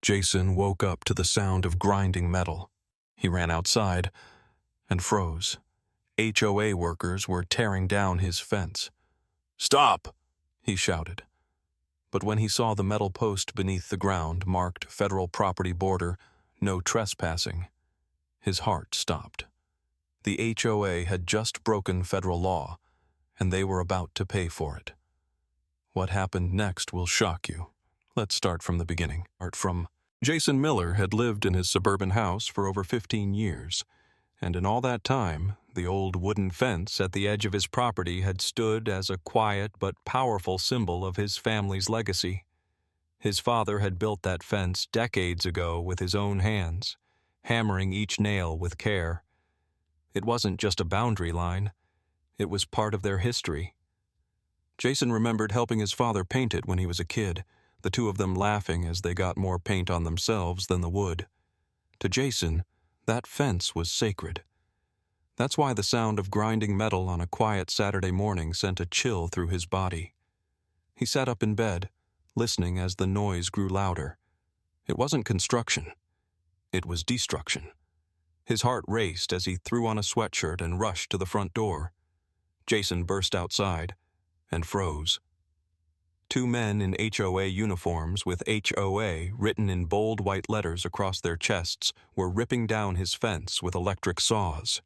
Jason woke up to the sound of grinding metal. He ran outside and froze. HOA workers were tearing down his fence. "Stop!" he shouted. But when he saw the metal post beneath the ground marked Federal Property Border, No Trespassing, his heart stopped. The HOA had just broken federal law, and they were about to pay for it. What happened next will shock you. Let's start from the beginning. Jason Miller had lived in his suburban house for over 15 years, and in all that time, the old wooden fence at the edge of his property had stood as a quiet but powerful symbol of his family's legacy. His father had built that fence decades ago with his own hands, hammering each nail with care. It wasn't just a boundary line. It was part of their history. Jason remembered helping his father paint it when he was a kid, the two of them laughing as they got more paint on themselves than the wood. To Jason, that fence was sacred. That's why the sound of grinding metal on a quiet Saturday morning sent a chill through his body. He sat up in bed, listening as the noise grew louder. It wasn't construction. It was destruction. His heart raced as he threw on a sweatshirt and rushed to the front door. Jason burst outside and froze. Two men in HOA uniforms with HOA written in bold white letters across their chests were ripping down his fence with electric saws.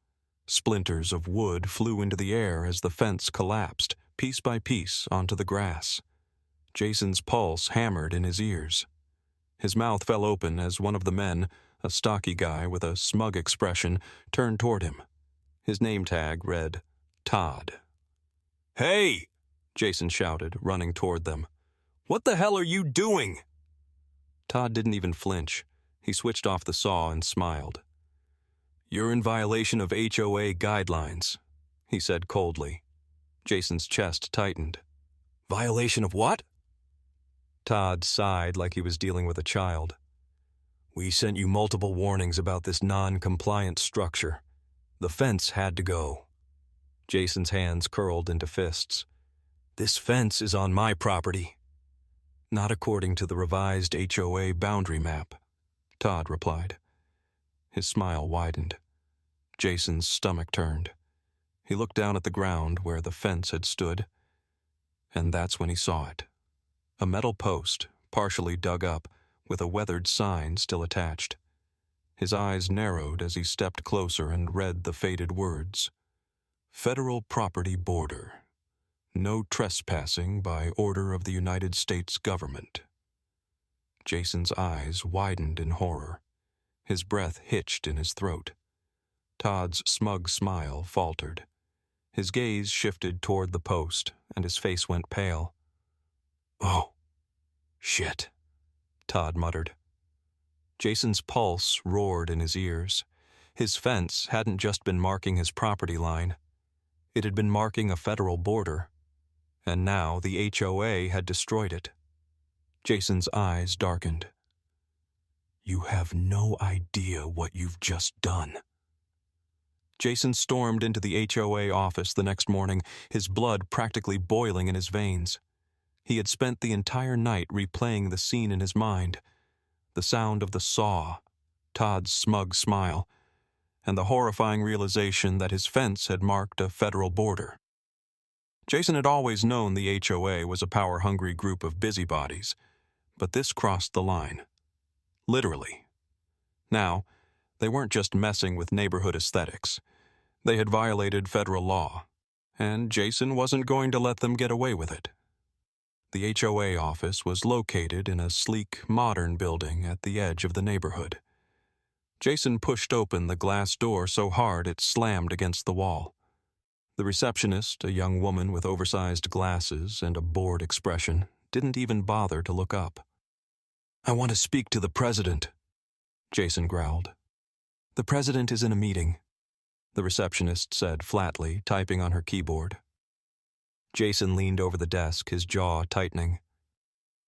Splinters of wood flew into the air as the fence collapsed, piece by piece, onto the grass. Jason's pulse hammered in his ears. His mouth fell open as one of the men, a stocky guy with a smug expression, turned toward him. His name tag read, Todd. "Hey!" Jason shouted, running toward them. "What the hell are you doing?" Todd didn't even flinch. He switched off the saw and smiled. "You're in violation of HOA guidelines," he said coldly. Jason's chest tightened. "Violation of what?" Todd sighed like he was dealing with a child. "We sent you multiple warnings about this non-compliant structure. The fence had to go." Jason's hands curled into fists. "This fence is on my property." "Not according to the revised HOA boundary map," Todd replied. His smile widened. Jason's stomach turned. He looked down at the ground where the fence had stood, and that's when he saw it. A metal post, partially dug up, with a weathered sign still attached. His eyes narrowed as he stepped closer and read the faded words. Federal Property Border. No trespassing by order of the United States government. Jason's eyes widened in horror. His breath hitched in his throat. Todd's smug smile faltered. His gaze shifted toward the post, and his face went pale. "Oh, shit," Todd muttered. Jason's pulse roared in his ears. His fence hadn't just been marking his property line. It had been marking a federal border. And now the HOA had destroyed it. Jason's eyes darkened. "You have no idea what you've just done." Jason stormed into the HOA office the next morning, his blood practically boiling in his veins. He had spent the entire night replaying the scene in his mind. The sound of the saw, Todd's smug smile, and the horrifying realization that his fence had marked a federal border. Jason had always known the HOA was a power-hungry group of busybodies, but this crossed the line. Literally. Now, they weren't just messing with neighborhood aesthetics. They had violated federal law, and Jason wasn't going to let them get away with it. The HOA office was located in a sleek, modern building at the edge of the neighborhood. Jason pushed open the glass door so hard it slammed against the wall. The receptionist, a young woman with oversized glasses and a bored expression, didn't even bother to look up. "I want to speak to the president," Jason growled. "The president is in a meeting," the receptionist said flatly, typing on her keyboard. Jason leaned over the desk, his jaw tightening.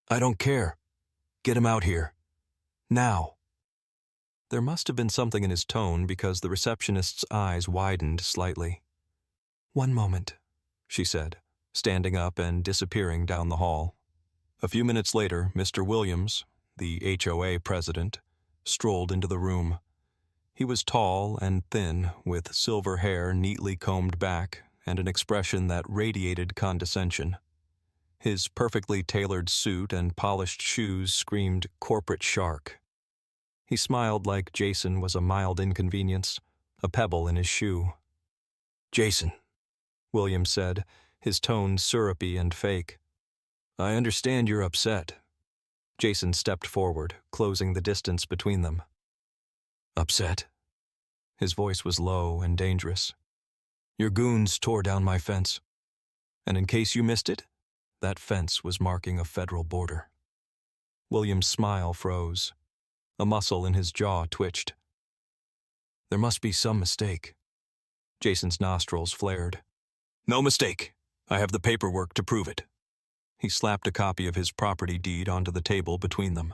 "I don't care. Get him out here. Now." There must have been something in his tone because the receptionist's eyes widened slightly. "One moment," she said, standing up and disappearing down the hall. A few minutes later, Mr. Williams, the HOA president, strolled into the room. He was tall and thin, with silver hair neatly combed back and an expression that radiated condescension. His perfectly tailored suit and polished shoes screamed corporate shark. He smiled like Jason was a mild inconvenience, a pebble in his shoe. "Jason," Williams said, his tone syrupy and fake. "I understand you're upset." Jason stepped forward, closing the distance between them. "Upset?" His voice was low and dangerous. "Your goons tore down my fence. And in case you missed it, that fence was marking a federal border." William's smile froze. A muscle in his jaw twitched. "There must be some mistake." Jason's nostrils flared. "No mistake. I have the paperwork to prove it." He slapped a copy of his property deed onto the table between them.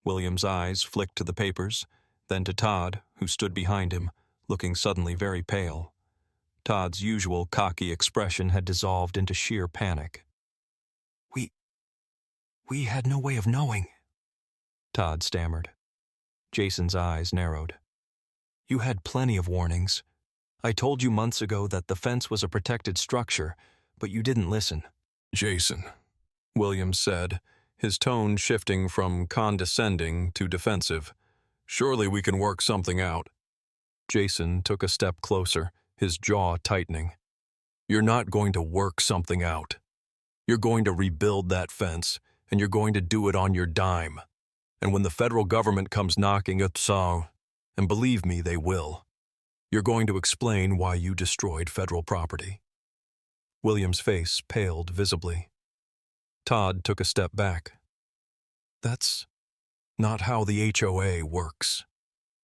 William's eyes flicked to the papers, then to Todd, who stood behind him, looking suddenly very pale. Todd's usual cocky expression had dissolved into sheer panic. We had no way of knowing," Todd stammered. Jason's eyes narrowed. "You had plenty of warnings. I told you months ago that the fence was a protected structure, but you didn't listen." "Jason," Williams said, his tone shifting from condescending to defensive, "surely we can work something out." Jason took a step closer, his jaw tightening. "You're not going to work something out. You're going to rebuild that fence, and you're going to do it on your dime. And when the federal government comes knocking at so, and believe me, they will, you're going to explain why you destroyed federal property." William's face paled visibly. Todd took a step back. "That's not how the HOA works,"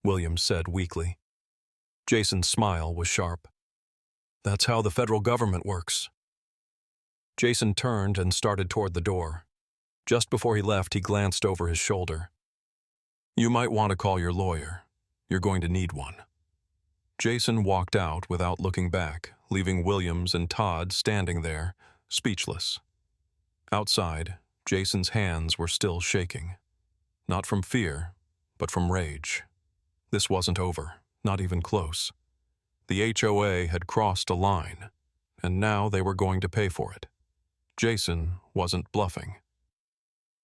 Williams said weakly. Jason's smile was sharp. "That's how the federal government works." Jason turned and started toward the door. Just before he left, he glanced over his shoulder. "You might want to call your lawyer. You're going to need one." Jason walked out without looking back, leaving Williams and Todd standing there, speechless. Outside, Jason's hands were still shaking. Not from fear, but from rage. This wasn't over, not even close. The HOA had crossed a line, and now they were going to pay for it. Jason wasn't bluffing.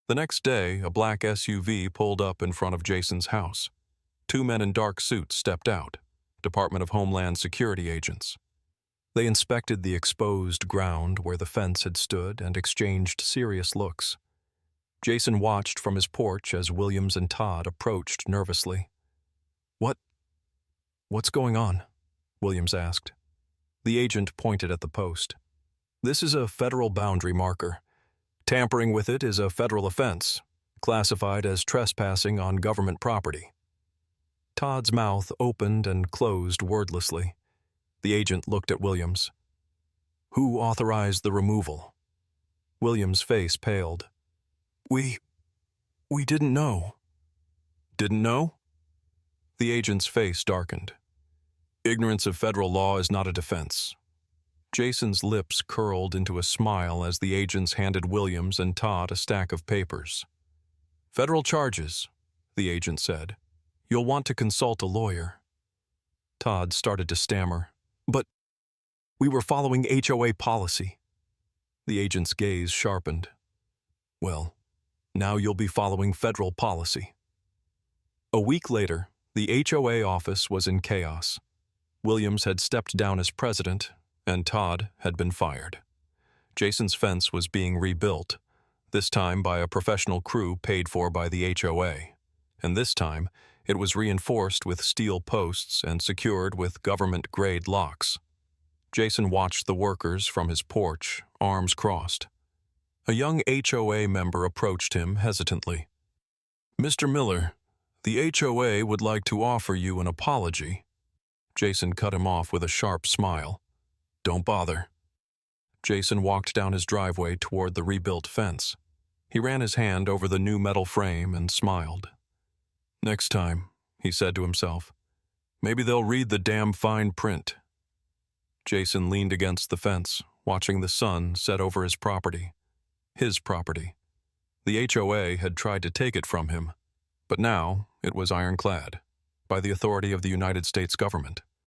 The next day, a black SUV pulled up in front of Jason's house. Two men in dark suits stepped out, Department of Homeland Security agents. They inspected the exposed ground where the fence had stood and exchanged serious looks. Jason watched from his porch as Williams and Todd approached nervously. What's going on?" Williams asked. The agent pointed at the post. "This is a federal boundary marker. Tampering with it is a federal offense, classified as trespassing on government property." Todd's mouth opened and closed wordlessly. The agent looked at Williams. "Who authorized the removal?" Williams' face paled. We didn't know." "Didn't know?" The agent's face darkened. "Ignorance of federal law is not a defense." Jason's lips curled into a smile as the agents handed Williams and Todd a stack of papers. "Federal charges," the agent said. "You'll want to consult a lawyer." Todd started to stammer. "But we were following HOA policy." The agent's gaze sharpened. "Well, now you'll be following federal policy." A week later, the HOA office was in chaos. Williams had stepped down as president, and Todd had been fired. Jason's fence was being rebuilt, this time by a professional crew paid for by the HOA, and this time it was reinforced with steel posts and secured with government-grade locks. Jason watched the workers from his porch, arms crossed. A young HOA member approached him hesitantly. "Mr. Miller, the HOA would like to offer you an apology." Jason cut him off with a sharp smile. "Don't bother." Jason walked down his driveway toward the rebuilt fence. He ran his hand over the new metal frame and smiled. "Next time," he said to himself, "maybe they'll read the damn fine print." Jason leaned against the fence, watching the sun set over his property. His property. The HOA had tried to take it from him, but now it was ironclad by the authority of the United States government.